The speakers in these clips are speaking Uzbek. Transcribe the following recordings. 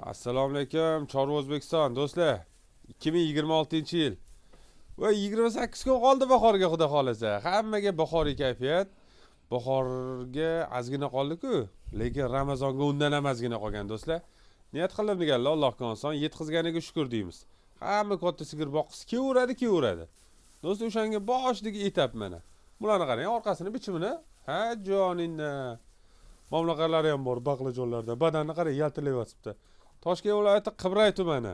Assalomu alaykum, Chorva O'zbekiston do'stlar. 2026-yil. Va 28 kun qoldi bahorga xudo xolasa. Hammaga bahoriy kayfiyat. Bahorga ozgina qoldi-ku, lekin Ramazonga undan ham ozgina qolgan do'stlar. Niyat qildim deganlar, Allohga oson, yetqizganiga shukr deymiz. Hamma katta sigir boqqisi kelaveradi. Do'stlar, o'shanga boshdagi etap mana. Bularni qarang, orqasini bichimini, ha joninna. Mamlakatlari ham bor, baqlajonlarda. Badanni qarang, yaltirlayotibdi. Toshkent viloyati Qibray tumani.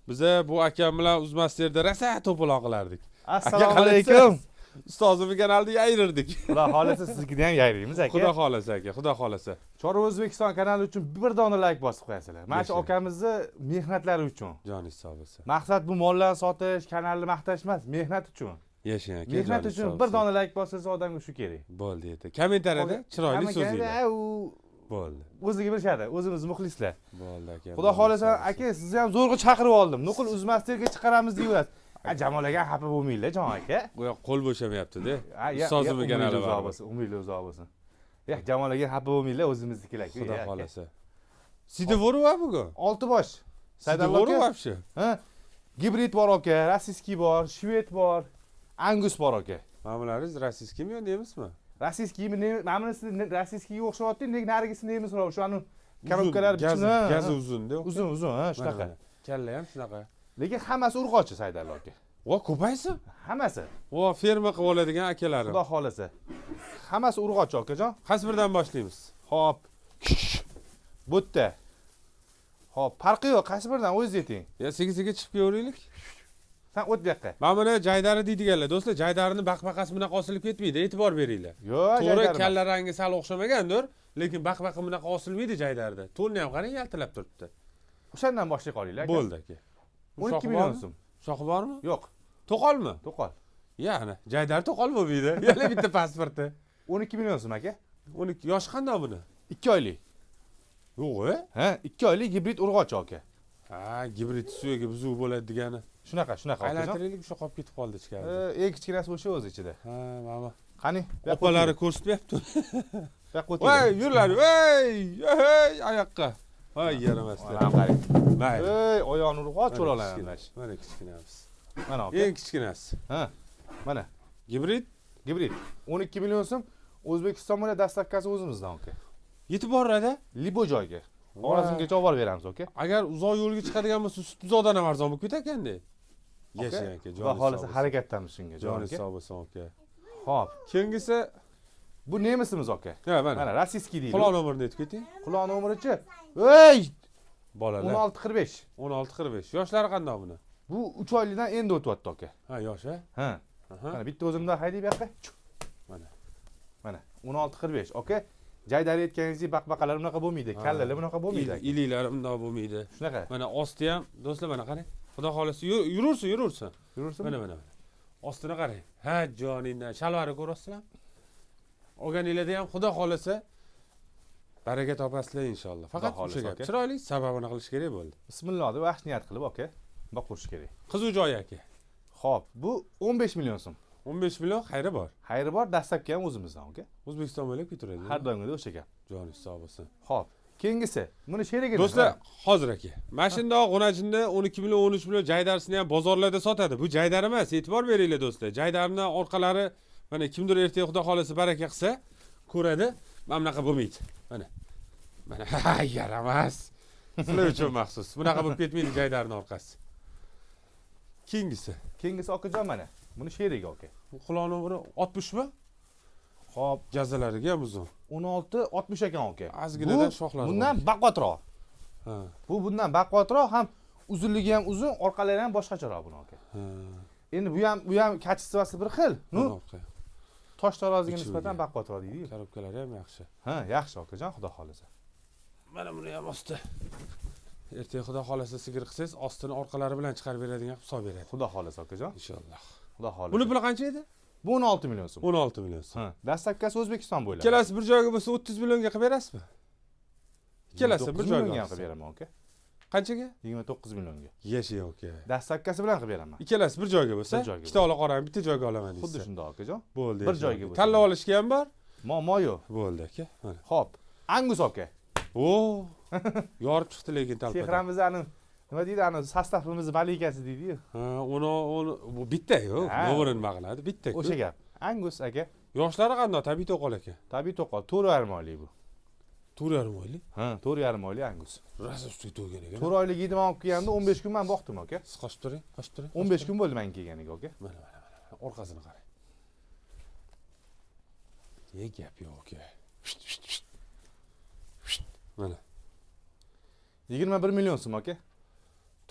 Biza bu akam bilan Uzmasterda rosa to'polon qilardik. Assalomu alaykum. Ustozim kanalda yayrirdik. Xudo xolasa siznikini ham yayraymiz aka. Xudo xolasa aka, xudo xolasa. Chorva O'zbekiston kanali uchun bir dona like bosib qo'yasizlar. Mana shu akamizni mehnatlari uchun. Joningiz sog' bo'lsin. Maqsad bu mollarni sotish, kanalni maqtash emas, mehnat uchun. Yashang aka. Mehnat uchun bir dona like bossangiz odamga shu kerak. Bo'ldi edi. Kommentariyada chiroyli so'zinglar. Bo'ldi. O'ziga bilishadi, o'zimiz muxlislar. Bo'ldi aka. Xudo xolasa aka, sizni ham zo'rg'a chaqirib oldim. Nuqul Uzmasterga chiqaramiz deyapsiz. Jamol aka xafa bo'lmanglar, jon aka. Bu yoq qo'l bo'shamayapti-da. Ustozim kanali uzoq bo'lsin, umidli uzoq bo'lsin. Yo'q, Jamol aka xafa bo'lmanglar, o'zimiznikilar. Xudo xolasa. Sidovorova bugun. 6 bosh. Sidovorova вообще. Ha? Gibrid bor aka, rossiyskiy bor, shved bor, angus bor aka. Mana bularimiz rossiyskiymi yo nemismi? Rossiyskiymi, mana bunisi rossiyskiyga o'xshayapti, lekin narigisi nemis ro'v. Shu anu korobkalar bichimi. Gazi uzun-da. Uzun, ha, shunaqa. Kalla ham shunaqa. Lekin hammasi urg'ochi Saydar aka. Vo, ko'paysa? Hammasi. Vo, ferma qilib oladigan akalarim. Xudo xolasa. Hammasi urg'ochi akajon. Qaysi biridan boshlaymiz? Xo'p. Bu yerda. Xo'p, farqi yo'q, qaysi biridan o'zingiz ayting. Ya, sekin-sekin chiqib kelaveraylik. Sen o't bu yoqqa. Mana buni jaydari deydiganlar. Do'stlar, jaydarini baqbaqasi bunaqa osilib ketmaydi, e'tibor beringlar. Yo'q, to'g'ri kalla rangi sal o'xshamagandir, lekin baqbaqi bunaqa osilmaydi jaydarda. To'rni ham qarang, yaltirab turibdi. O'shandan boshlay qolaylik aka. Bo'ldi aka. 12 million so'm. Shoxi bormi? Yo'q. To'qolmi? To'qol. Ya'ni, jaydar to'qol bo'lmaydi. Yana bitta pasporti. 12 million so'm aka. 12 yosh qanday buni? 2 oylik. Yo'q-a? Ha, 2 oylik gibrid urg'ochi aka. Ha, gibrid suyaga buzuv bo'ladi degani. Shunaqa aka. Aylantiraylik, shu qolib ketib qoldi ichkarida. Eng kichkinasi o'sha o'z ichida. Ha, mana. Qani, opalari ko'rsatmayapti. Yo'q, voy, yurlar, voy, hey, oyoqqa. Voy, yaramasdi. Mana qarang. Mayli. Ey, oyoqni urg'och cho'ralanamiz. Mana kichkinamiz. Mana aka. Eng kichkinasi. Ha. Mana. Gibrid. 12 million so'm. O'zbekiston bilan dastavkasi o'zimizdan aka. Yetib boradi. Libo joyga. Xorazmgacha olib borib beramiz aka. Agar uzoq yo'lga chiqadigan bo'lsa, sutzodan ham arzon bo'lib ketakanda. Yashang aka, Xudo xolasa harakatdamiz shunga, joningiz sog' bo'lsin aka. Xo'p. Keyingisi bu nemisimiz aka. Ha, mana. Mana rossiyskiy deydi. Quloq nomerini aytib keting. Quloq nomerichi? Ey! Bolalar. 16-45. 16-45. Yoshlari qanday buni? Bu 3 oylikdan endi o'tyapti aka. Ha, yosh-a? Ha. Mana bitta o'zimdan haydab yoqqa. Mana. Mana 16-45 aka. Jaydar aytganingizdek baqbaqalar bunaqa bo'lmaydi, kallalar bunaqa bo'lmaydi. Ililar bunday bo'lmaydi. Shunaqa. Mana osti ham, do'stlar mana qarang. Xudo xolasa yurursin. Mana. Ostini qarang. Ha, joningdan shalvari ko'rasizlar. Olganinglarda ham xudo xolasa baraka topasizlar inshaalloh. Faqat o'sha gap. Chiroyli sababini qilish kerak bo'ldi. Bismillah deb yaxshi niyat qilib aka. Boqish kerak. Qizuv joyi aka. Xo'p, bu 15 million so'm. 15 million xayri bor. Xayri bor, dastlabki ham o'zimizdan aka. O'zbekiston bo'lib ketaveradi. Har doimgidek o'sha gap. Joningiz sog' bo'lsin. Xo'p, keyingisi. Buni sherigi. Do'stlar, hozir aka. Mana shunday g'unajinda 12 million, 13 million jaydarsini ham bozorlarda sotadi. Bu jaydar emas, e'tibor beringlar do'stlar. Jaydarni orqalari mana kimdir ertaga xudo xolasa baraka qilsa, ko'radi. Mana bunaqa bo'lmaydi. Mana. Yaramas. Sizlar uchun maxsus. Bunaqa bo'lib ketmaydi jaydarning orqasi. Keyingisi okajon mana. Buni sherigi aka. Quloq nomeri 60 mi? Xo'p, gazalariga ham uzun. 16-60 ekan aka. Ozginadan shoxlari. Bundan baqvatroq. Ha. Bu bundan baqvatroq, ham uzunligi ham uzun, orqalari ham boshqacharoq buni aka. Ha. Endi bu ham kachestvasi bir xil. Nu, tosh taroziga nisbatan baqvatroq deydi-ku. Korobkalari ham yaxshi. Ha, yaxshi akajon, xudo xolasa. Mana buni ham osti. Ertaga xudo xolasa sigir qilsangiz, ostini orqalari bilan chiqarib beradigan hisob beradi. Xudo xolasa akajon. Inshaalloh. Xudo xolasa. Buni puli qancha edi? Bu 16 million so'm. 16 million so'm. Ha, dastlabkasi O'zbekiston bo'ylab. Ikkalasi bir joyga bo'lsa 30 millionga qilib berasizmi? Ikkalasi bir joyga qilib beraman aka. Qanchaga? 29 millionga. Yashang aka. Dastlabkasi bilan qilib beraman. Ikkalasi bir joyga bo'lsa, ikkita ola qoraman, bitta joyga olaman deysiz. Xuddi shunday akajon. Bo'ldi. Bir joyga bo'lsa. Tanlab olishga ham bor? Muammo yo'q. Bo'ldi aka. Mana. Xo'p, Angus aka. O, yorib chiqdi lekin talpada. Sehramizni nima deydi, sostavimizni malikasi deydi-yu. Ha, uni bu bitta-yu, Ha. no'g'ri nima qiladi? Bitta. O'sha gap. Angus aka, Yoshlari qanday? Tabiiy to'qol ekan. tabiiy to'qol 4,5 oylik bu. 4,5 oylik. Ha, 4,5 oylik Angus. Rosa ustiga to'lgan ekan. 4 oylik yedim olib kelganda 15 kun men boqdim aka. Siz qochib turing, qochib turing. 15 kun bo'ldi men kelganiga aka. Mana. Orqasini qarang. Gap yo'q aka. Mana. 21 million so'm aka.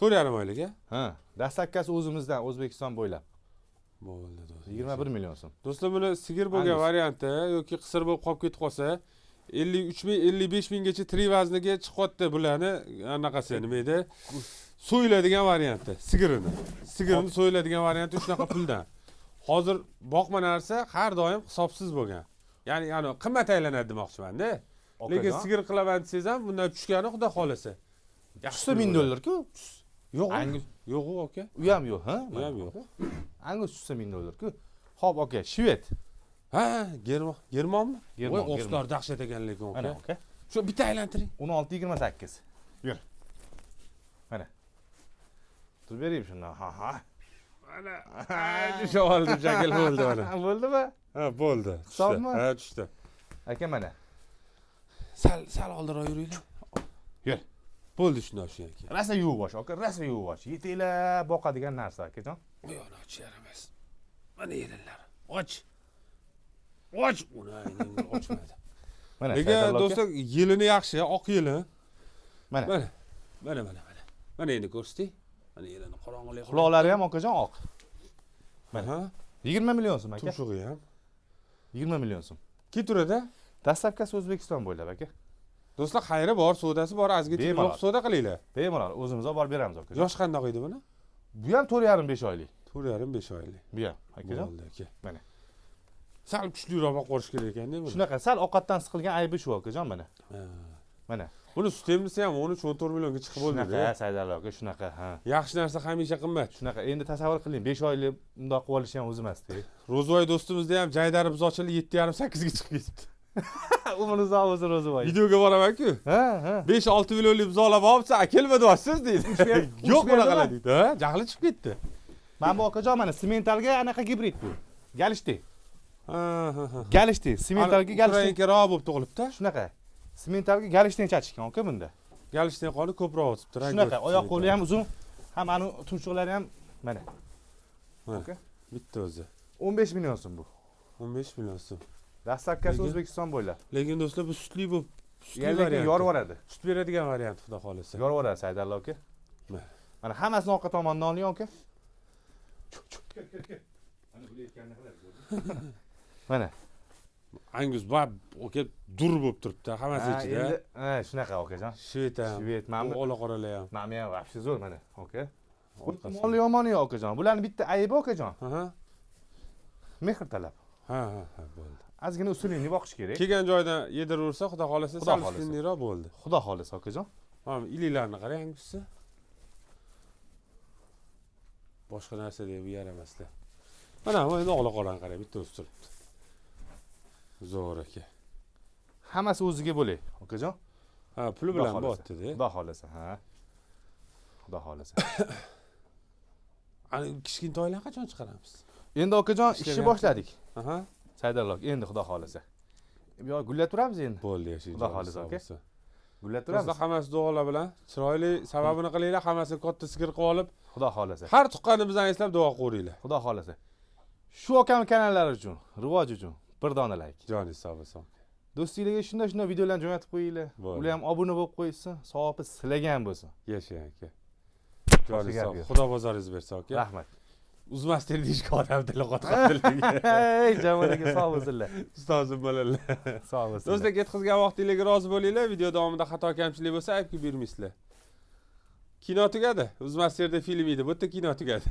4,5 oylik a? Ha, dastlabkasi o'zimizdan O'zbekiston bo'ylab. Bo'ldi do'stlar. 21 million so'm. Do'stlar, buni sigir bo'lgan Angus. varianti yoki qisir bo'lib qolib ketib qolsa 53 ming 55 minggacha tri vazniga chiqyapti bularni. Anaqasi nima edi? So'yiladigan varianti, sigirini so'yiladigan varianti shunaqa puldan. Hozir boqma narsa har doim hisobsiz bo'lgan. Ya'ni qimmat aylanadi demoqchiman-da. Lekin sigir qilaman desangiz ham bundan tushgani xudo xolasa. Yaxshisi $1000 ku. Yo'q, Angus. yo'q aka. U ham yo'q, ha? U ham yo'q. Angus tushsa $1000 ku. Xo'p aka, Shved. Ha, Germonmi? Germon, Voy, oslar dahshat ekan lekin Mana aka. aka. Shu bitta aylantiring. 16.28. Yur. Mana. Turib berayim shundan. Ha. Mana. Shu oldi shakl bo'ldi mana. Bo'ldimi? Ha, bo'ldi. Hisobmi? Ha, tushdi. Aka mana. Sal oldinroq yuringlar. Yur. Bo'ldi shunday shu aka. Rasa yuvash aka, rasa yuvash. Yetinglar boqadigan narsa akajon. Oyog'ini ochishar emas. Mana yelinlar. Och. Uni ochmadi. Mana. Lekin do'stlar, yelini yaxshi, oq yelin. Mana. Mana endi ko'rsating. Mana yelini qorong'ilik. Quloqlari ham akajon oq. Mana. 20 million so'm aka. Tumshug'i ham. 20 million so'm. Keturada. Dastlabkasi O'zbekiston bo'ylab aka. Do'stlar, xayri bor, sodasi bor, azga Bemalol. yo'q savdo qilinglar. Bemalol o'zimiz olib borib beramiz aka. Yosh qandoq edi buni? Bu ham 4,5 oylik. 4,5 oylik. Bu ham akajon. Bo'ldi aka. Mana. Sal kuchliroq boqib qolish kerak ekan-da buni. Shunaqa sal ovqatdan siqilgan aybi shu akajon mana. Ha. Mana. Buni sut emlisa ham 13-14 millionga chiqib bo'lmaydi. Shunaqa Saydar aka, shunaqa, ha. Yaxshi narsa hamisha qimmat. Shunaqa. Endi tasavvur qiling, 5 oylik bundoq qilib olish ham o'zi emas-da. Ro'zvoy do'stimizda ham jaydari buzoqchalik 7,5-8 ga chiqib ketibdi. Umr uzoq bo'lsin Ro'ziboy. Videoga boraman-ku. Ha. 5-6 millionlik buzoqlab olibsa, kelmadi vasiz deydi. Yo'q bunaqalar deydi, ha? Jahli chiqib ketdi. Mana bu akajon mana sementalga anaqa gibrid bu. Galishti. Ha. Galishti, sementalga galishti. Rangiroq bo'lib tug'ilibdi. Shunaqa. Sementalga galishtin chachishgan aka bunda. Galishdan qoni ko'proq o'tibdi. Shunaqa, oyoq qo'li ham uzun, ham ani tumshuqlari ham mana. Aka, bitta o'zi. 15 million so'm bu. 15 million so'm. Dastlabkasi Lekin- O'zbekiston bo'ylab. Lekin do'stlar, bu sutli bo'lib, sutli Lekin variant. yorib oladi. Sut beradigan variant, xudo xolasa. Yorib oladi Saydar aka. Mana. Mana hammasini orqa tomondan oling aka. Mana. Angus bab aka dur bo'lib turibdi, hammasi Ha, ichida. endi shunaqa akajon. Shvet ham. Shvet, mana bu- Ola qoralar ham. Mana ham вообще zo'r mana, aka. Orqasi. Moli yomoni yo'q akajon. Bularning bitta aybi akajon. Aha. Mehr talab. Ha, bo'ldi. Ozgina usulingni boqish kerak. Kelgan joydan yediraversa, xudo xolasa, Xudo sal xolasa. ustunliroq bo'ldi. Xudo xolasa akajon. Mana iliklarni qarang, Angusni. Boshqa narsa deb yaramaslar. Mana endi ola qorani qarang, bitta o'sib turibdi. Zo'r aka. Hammasi o'ziga bo'lay, akajon. Ha, puli bilan bo'tdi-da. Xudo xolasa, ha. Xudo xolasa. Ana kichkintoylarni qachon chiqaramiz? Endi akajon Ishlayapti. ishni boshladik. Aha. Saydar aka, endi xudo xolasa. Bu yoq gullab turamiz endi. Bo'ldi, yashaymiz. Xudo xohlasa, aka. Gullab Do'stlar, turamiz. hammasi duolar bilan chiroyli sababini qilinglar, hammasini katta sigir qilib olib, Xudo xolasa. har tuqqanimizdan eslab duo qilinglar. Xudo xolasa. Shu akam kanallari uchun, rivoj uchun bir dona like. Joningiz sog' bo'lsin. Do'stinglarga shunday videolarni jo'natib qo'yinglar. Bo'ldi. Ular ham obuna bo'lib qo'ysin, savobi silagan bo'lsin. Yashang aka. Joningiz gap sog'. yo'q. Xudo bozoringiz bersin aka. Rahmat. Uzmasdan deyishga odam tili qotqondilar. Ey, jamolaga sog' bo'lsinlar. Ustozim bo'lalar. Sog' bo'lsinlar. Do'stlar, ketkizgan vaqtingizga rozi bo'linglar. Video davomida xato kamchilik bo'lsa aytib bermaysizlar. Kino tugadi. Uzmasdan film edi, bu yerda kino tugadi.